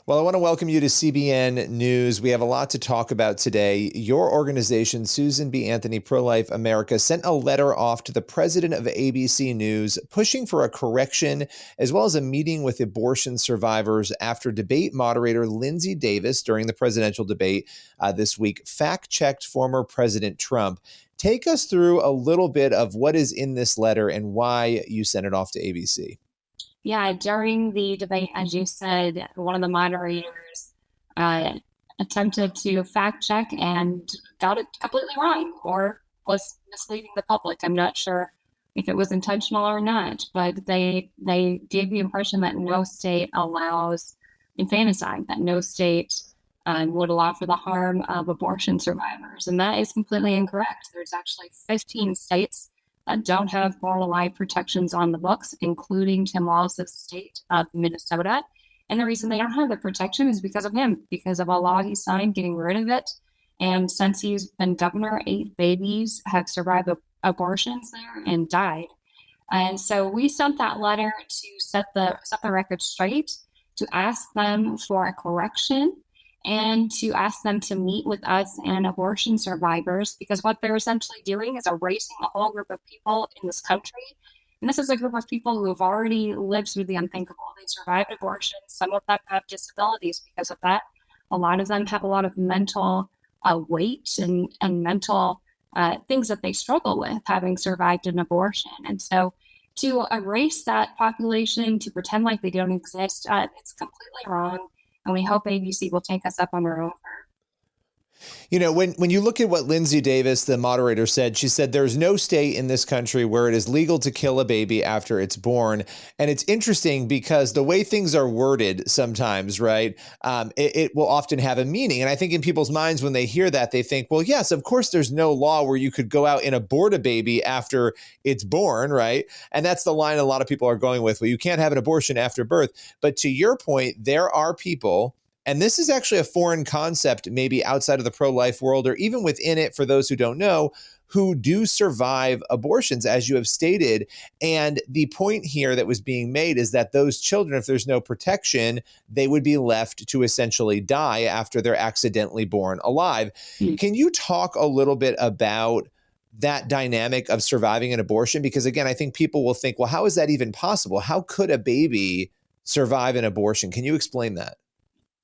Well, I want to welcome you to CBN News. We have a lot to talk about today. Your organization, Susan B. Anthony Pro-Life America, sent a letter off to the president of ABC News pushing for a correction as well as a meeting with abortion survivors after debate moderator Linsey Davis during the presidential debate this week fact-checked former President Trump. Take us through a little bit of what is in this letter and why you sent it off to ABC. Yeah, during the debate, as you said, one of the moderators attempted to fact check and got it completely wrong or was misleading the public. I'm not sure if it was intentional or not, but they gave the impression that no state allows infanticide, that no state would allow for the harm of abortion survivors. And that is completely incorrect. There's actually 15 states don't have born alive protections on the books, including Tim Walz's state of Minnesota. And the reason they don't have the protection is because of him, because of a law he signed getting rid of it. And since he's been governor, 8 babies have survived abortions there and died. And so we sent that letter to set the record straight, to ask them for a correction, and to ask them to meet with us and abortion survivors, because what they're essentially doing is erasing a whole group of people in this country. And this is a group of people who have already lived through the unthinkable. They survived abortion. Some of them have disabilities because of that. A lot of them have a lot of mental weight and mental things that they struggle with having survived an abortion. And so to erase that population, to pretend like they don't exist, it's completely wrong. And we hope ABC will take us up on our offer. You know, when you look at what Linsey Davis, the moderator, said, she said there's no state in this country where it is legal to kill a baby after it's born. And it's interesting because the way things are worded sometimes, right, it will often have a meaning. And I think in people's minds, when they hear that, they think, well, yes, of course, there's no law where you could go out and abort a baby after it's born, right? And that's the line a lot of people are going with. Well, you can't have an abortion after birth. But to your point, there are people, and this is actually a foreign concept, maybe outside of the pro-life world or even within it, for those who don't know, who do survive abortions, as you have stated. And the point here that was being made is that those children, if there's no protection, they would be left to essentially die after they're accidentally born alive. Can you talk a little bit about that dynamic of surviving an abortion? Because again, I think people will think, well, how is that even possible? How could a baby survive an abortion? Can you explain that?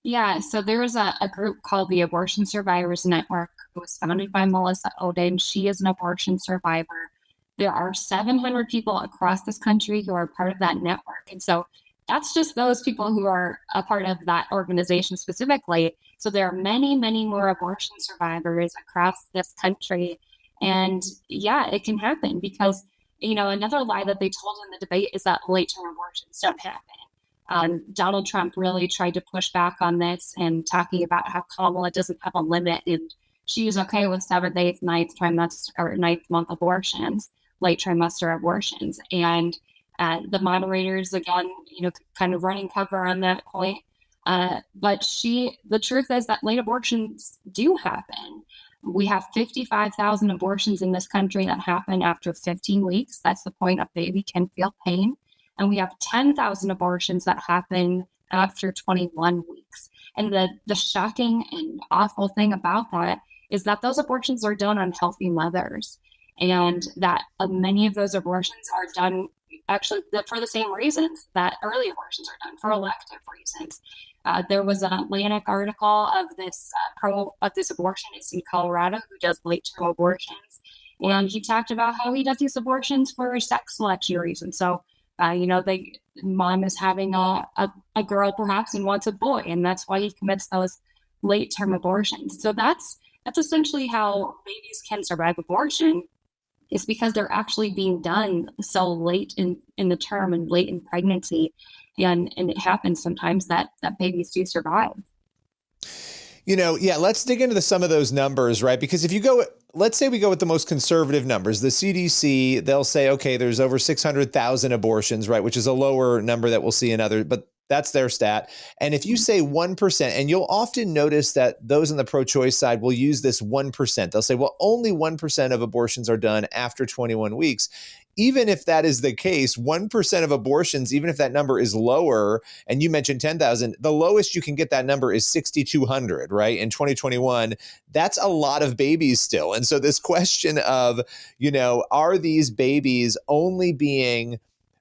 Yeah, so there is a group called the Abortion Survivors Network. It was founded by Melissa Oden. She is an abortion survivor. There are 700 people across this country who are part of that network. And so that's just those people who are a part of that organization specifically. So there are many, many more abortion survivors across this country. And yeah, it can happen because, you know, another lie that they told in the debate is that late-term abortions don't happen. Donald Trump really tried to push back on this and talking about how Kamala doesn't have a limit and she's okay with 7th, 8th, 9th trimester or 9th month abortions, late trimester abortions. And the moderators, again, you know, kind of running cover on that point. But the truth is that late abortions do happen. We have 55,000 abortions in this country that happen after 15 weeks. That's the point a baby can feel pain. And we have 10,000 abortions that happen after 21 weeks. And the shocking and awful thing about that is that those abortions are done on healthy mothers, and that many of those abortions are done actually for the same reasons that early abortions are done, for elective reasons. There was an Atlantic article of this abortionist in Colorado who does late-term abortions, and he talked about how he does these abortions for sex selection reasons. So you know, mom is having a girl perhaps and wants a boy, and that's why he commits those late-term abortions. So that's essentially how babies can survive abortion, is because they're actually being done so late in the term and late in pregnancy, and it happens sometimes that babies do survive. You know, yeah, let's dig into some of those numbers, right? Because if you go, let's say we go with the most conservative numbers, the CDC, they'll say, okay, there's over 600,000 abortions, right? Which is a lower number that we'll see in other, but that's their stat. And if you say 1%, and you'll often notice that those on the pro-choice side will use this 1%. They'll say, well, only 1% of abortions are done after 21 weeks. even if that is the case, 1% of abortions, even if that number is lower, and you mentioned 10,000, the lowest you can get that number is 6,200, right? In 2021, that's a lot of babies still. And so this question of, are these babies only being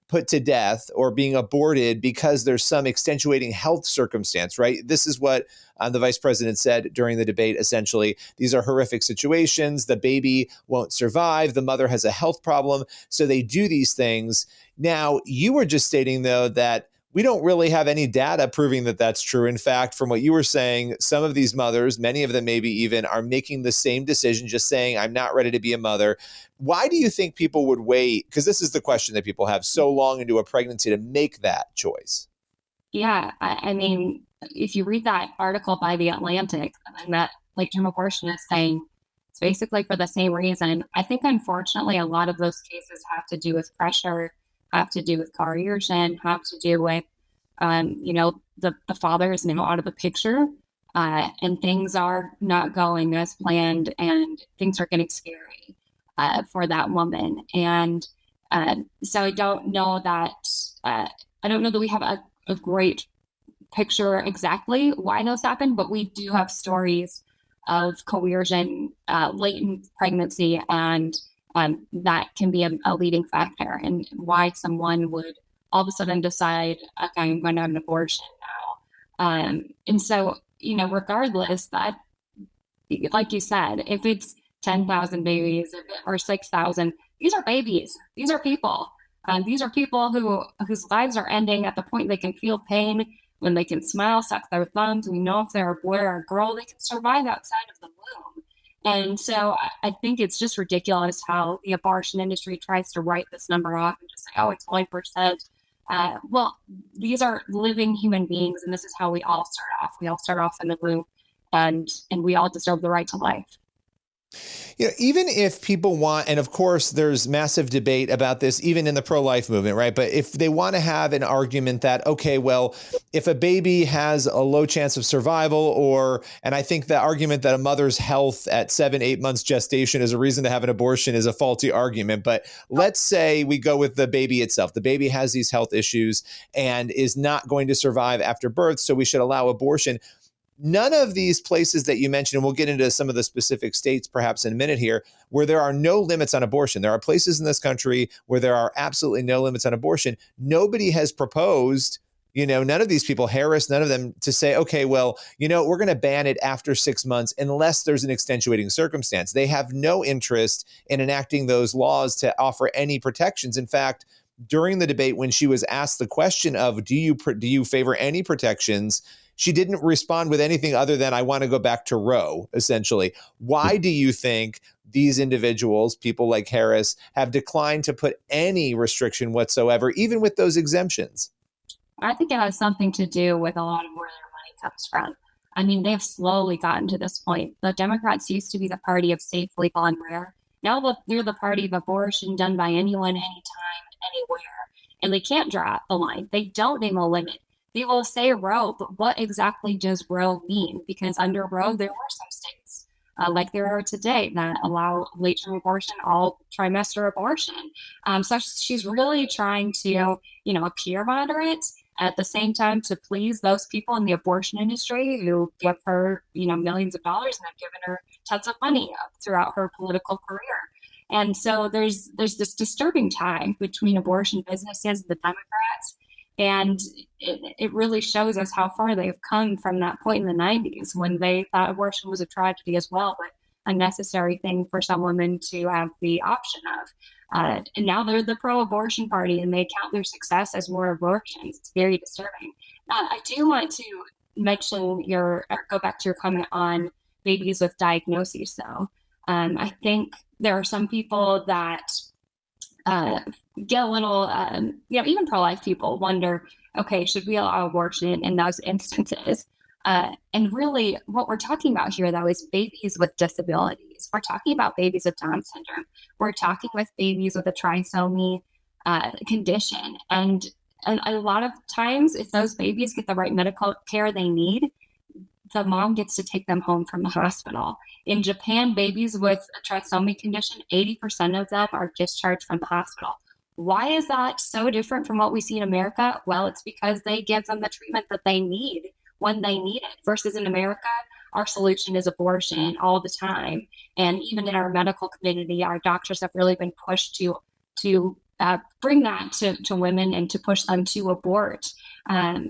put to death or being aborted because there's some extenuating health circumstance, right? This is what the vice president said during the debate. Essentially, these are horrific situations. The baby won't survive. The mother has a health problem. So they do these things. Now, you were just stating, though, that we don't really have any data proving that that's true. In fact, from what you were saying, some of these mothers, many of them maybe even, are making the same decision, just saying, I'm not ready to be a mother. Why do you think people would wait? Because this is the question that people have, so long into a pregnancy to make that choice. Yeah, I mean, if you read that article by The Atlantic, and that late-term abortion is saying it's basically for the same reason. I think, unfortunately, a lot of those cases have to do with pressure, have to do with coercion, have to do with, the father is now out of the picture, and things are not going as planned, and things are getting scary for that woman. And so I don't know that we have a great picture exactly why those happen, but we do have stories of coercion late in pregnancy, and that can be a leading factor in why someone would all of a sudden decide, okay, I'm going to have an abortion now. And so, regardless, that, like you said, if it's 10,000 babies or 6,000, these are babies. These are people. These are people whose lives are ending at the point they can feel pain, when they can smile, suck their thumbs. We know if they're a boy or a girl, they can survive outside of the womb. And so I think it's just ridiculous how the abortion industry tries to write this number off and just say, oh, it's 1%. Well, these are living human beings, and this is how we all start off. We all start off in the womb, and we all deserve the right to life. Even if people want, and of course there's massive debate about this, even in the pro-life movement, right? But if they want to have an argument that, okay, well, if a baby has a low chance of survival, and I think the argument that a mother's health at 7-8 months gestation is a reason to have an abortion is a faulty argument. But let's say we go with the baby itself. The baby has these health issues and is not going to survive after birth, so we should allow abortion. None of these places that you mentioned, and we'll get into some of the specific states perhaps in a minute here, where there are no limits on abortion. There are places in this country where there are absolutely no limits on abortion. Nobody has proposed, none of these people, Harris, none of them, to say, okay, well, we're going to ban it after 6 months unless there's an extenuating circumstance. They have no interest in enacting those laws to offer any protections. In fact, during the debate, when she was asked the question of, do you favor any protections, she didn't respond with anything other than, I want to go back to Roe, essentially. Why do you think these individuals, people like Harris, have declined to put any restriction whatsoever, even with those exemptions? I think it has something to do with a lot of where their money comes from. I mean, they've slowly gotten to this point. The Democrats used to be the party of safe, legal, and rare. Now they're the party of abortion done by anyone, anytime, anywhere. And they can't draw the line. They don't name a limit. They will say Roe, but what exactly does Roe mean? Because under Roe, there were some states, like there are today, that allow late-term abortion, all trimester abortion. So she's really trying to, appear moderate at the same time to please those people in the abortion industry who give her, millions of dollars and have given her tons of money throughout her political career. And so there's this disturbing tie between abortion businesses and the Democrats. And it really shows us how far they've come from that point in the 90s when they thought abortion was a tragedy as well, but a necessary thing for some women to have the option of. And now they're the pro-abortion party, and they count their success as more abortions. It's very disturbing. I do want to go back to your comment on babies with diagnoses, though. I think there are some people that get a little, even pro-life people wonder, okay, should we allow abortion in those instances? And really what we're talking about here, though, is babies with disabilities. We're talking about babies with Down syndrome. We're talking with babies with a trisomy condition. And a lot of times, if those babies get the right medical care they need, the mom gets to take them home from the hospital. In Japan, babies with a trisomy condition, 80% of them are discharged from the hospital. Why is that so different from what we see in America? Well, it's because they give them the treatment that they need when they need it, versus in America, our solution is abortion all the time. And even in our medical community, our doctors have really been pushed to bring that to women and to push them to abort.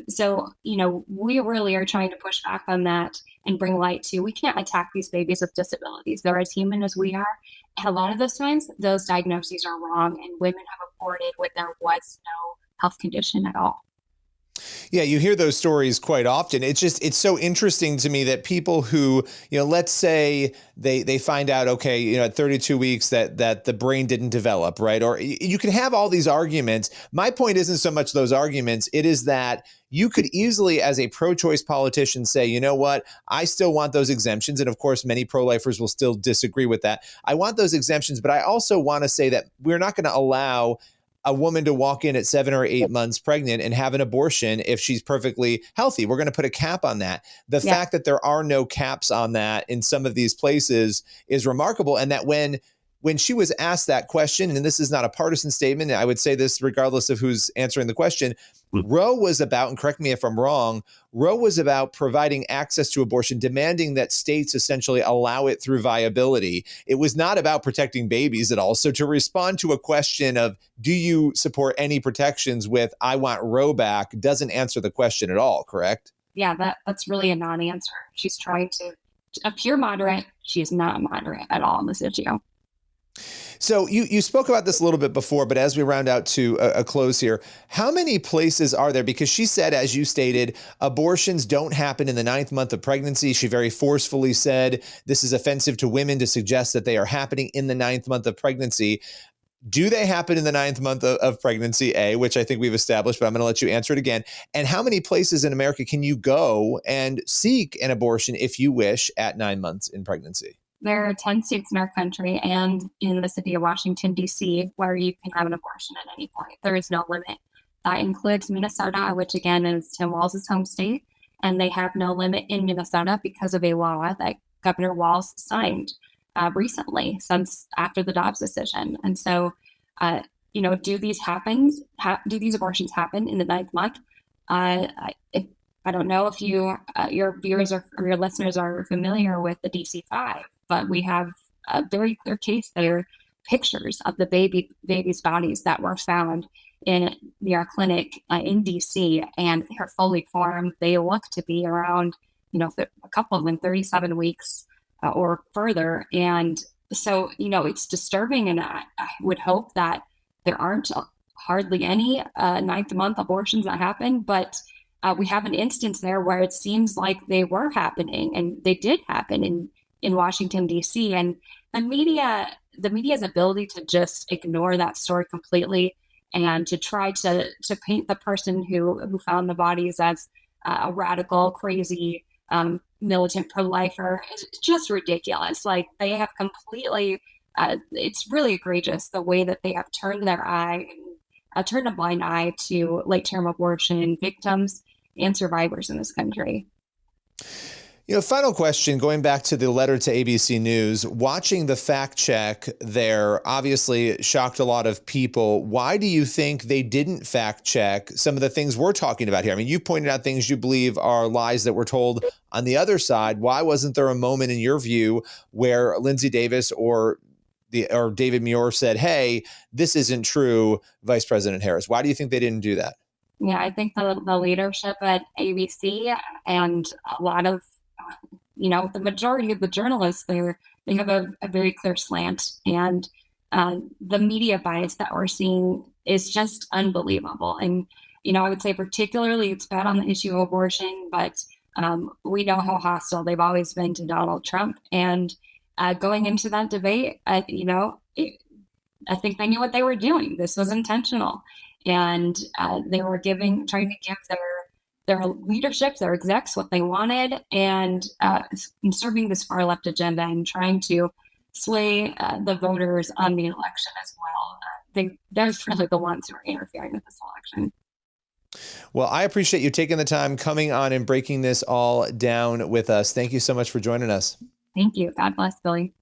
So, we really are trying to push back on that and bring light to, we can't attack these babies with disabilities. They're as human as we are. And a lot of those times, those diagnoses are wrong, and women have aborted when there was no health condition at all. Yeah, you hear those stories quite often. It's so interesting to me that people who, let's say they find out, okay, at 32 weeks that the brain didn't develop, right? Or you can have all these arguments. My point isn't so much those arguments. It is that you could easily, as a pro-choice politician, say, you know what, I still want those exemptions. And of course, many pro-lifers will still disagree with that. I want those exemptions, but I also want to say that we're not going to allow a woman to walk in at 7 or 8 months pregnant and have an abortion if she's perfectly healthy. We're going to put a cap on that. The fact that there are no caps on that in some of these places is remarkable. And that when she was asked that question, and this is not a partisan statement, I would say this regardless of who's answering the question, Roe was about, and correct me if I'm wrong, Roe was about providing access to abortion, demanding that states essentially allow it through viability. It was not about protecting babies at all. So to respond to a question of, do you support any protections with, I want Roe back, doesn't answer the question at all, correct? Yeah, that's really a non-answer. She's trying to appear moderate. She is not moderate at all on this issue. So you spoke about this a little bit before, but as we round out to a close here, how many places are there? Because she said, as you stated, abortions don't happen in the 9th month of pregnancy. She very forcefully said this is offensive to women to suggest that they are happening in the 9th month of pregnancy. Do they happen in the 9th month of pregnancy, A, which I think we've established, but I'm going to let you answer it again. And how many places in America can you go and seek an abortion if you wish at 9 months in pregnancy? There are 10 states in our country and in the city of Washington, D.C., where you can have an abortion at any point. There is no limit. That includes Minnesota, which again is Tim Walz's home state. And they have no limit in Minnesota because of a law that Governor Walz signed recently, since after the Dobbs decision. And so, do these abortions happen in the 9th month? I don't know if your viewers or your listeners are familiar with the DC-5, but we have a very clear case there, pictures of the babies' bodies that were found in our clinic in DC, and they are fully formed. They look to be around, a couple of them 37 weeks or further. And so, it's disturbing, and I would hope that there aren't hardly any 9th month abortions that happen, but we have an instance there where it seems like they were happening, and they did happen in Washington, D.C. And the media's ability to just ignore that story completely and to try to paint the person who found the bodies as a radical, crazy, militant pro-lifer is just ridiculous. Like, they have completely, it's really egregious the way that they have turned a blind eye to late-term abortion victims and survivors in this country. Final question, going back to the letter to ABC News, watching the fact check there obviously shocked a lot of people. Why do you think they didn't fact check some of the things we're talking about here? I mean, you pointed out things you believe are lies that were told on the other side. Why wasn't there a moment in your view where Linsey Davis or David Muir said, hey, this isn't true, Vice President Harris? Why do you think they didn't do that? Yeah, I think the leadership at ABC and a lot of, the majority of the journalists there, they have a very clear slant, and the media bias that we're seeing is just unbelievable. And, I would say particularly it's bad on the issue of abortion, but we know how hostile they've always been to Donald Trump. And going into that debate, I think they knew what they were doing. This was intentional. And they were trying to give their leadership, their execs, what they wanted, and serving this far left agenda and trying to sway the voters on the election as well. They're really the ones who are interfering with this election. Well, I appreciate you taking the time, coming on and breaking this all down with us. Thank you so much for joining us. Thank you. God bless, Billy.